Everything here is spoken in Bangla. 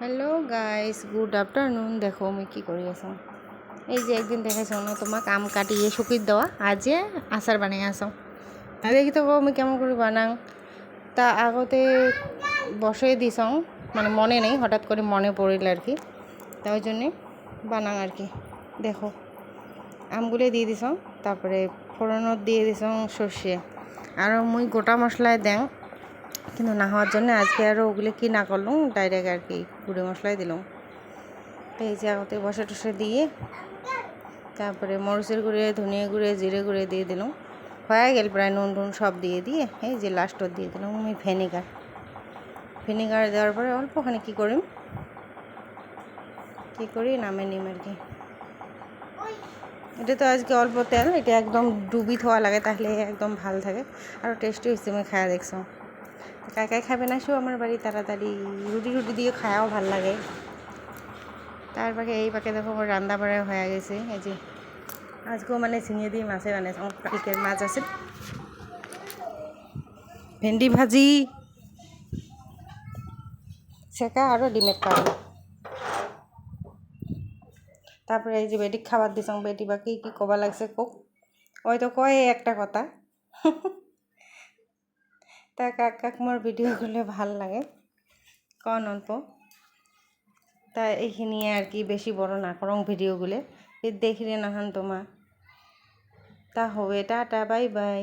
Hello guys good afternoon. देखो मैं কি কৰি আছো। এই যে একদিন দেখাইছো না তোমাক আম কাটিয়ে শুকিয়ে দেওয়া আজ আচার বানিয়ে আসো। আর দেখি তো আমি কেমন করে বানাং। তা আগতে বসিয়ে দিছ মানে মনে নেই, হঠাৎ করে মনে পড়িল আর কি, তাই জন্যে বানাং আর কি। দেখো আমগুলো দিয়ে দিছ, তারপরে ফোড়নত দিয়ে দিছ সর্ষে, আর মুই গোটা মশলায় দেং, কিন্তু না হওয়ার জন্য আজকে আরও ওগুলো কি না করলাম, ডাইরেক্ট আর কি গুঁড়ো মশলাই দিলাম। এই যে আগতে বসে টসে দিয়ে তারপরে মরিচের গুঁড়ে, ধনিয়া গুঁড়ে, জিরে গুঁড়ে দিয়ে দিলাম। হয়ে গেল প্রায়, নুন টুন সব দিয়ে দিয়ে এই যে লাস্টত দিয়ে দিলাম আমি ভিনেগার দেওয়ার পরে অল্পখানি কী করি নামে নিম আর কি। এটা তো আজকে অল্প তেল, এটা একদম ডুবি থোয়া লাগে, তাহলে একদম ভাল থাকে, আরও টেস্টি হয়েছে। আমি খায়া দেখছো, কাই কাই খাবে না সেও আমার বাড়ি তাড়াতাড়ি রুটি দিয়ে খায়াও ভাল লাগে। তার পাকে এই পাকে দেখো আমার রান্না বাড়া হয়ে গেছে। এই যে আজকেও মানে ঝিঙে দিয়ে মাছে বানাইছে, আমার কালকের মাছ আছে, ভেন্ডি ভাজি সেকা আরও ডিমের কারি। তারপরে এই যে বেটিক খাবার দিছাম, বেটি বাকি কি কবা লাগছে কোক, ওই তো কয় একটা কথা। তা কাক মোর ভিডিও করলে ভাল লাগে কন অল্প, তা এইখিনি আর কি, বেশি বড় না করং ভিডিওগুলো, দেখিলে নাহান তোমার। তা হবে, টাটা বাই বাই।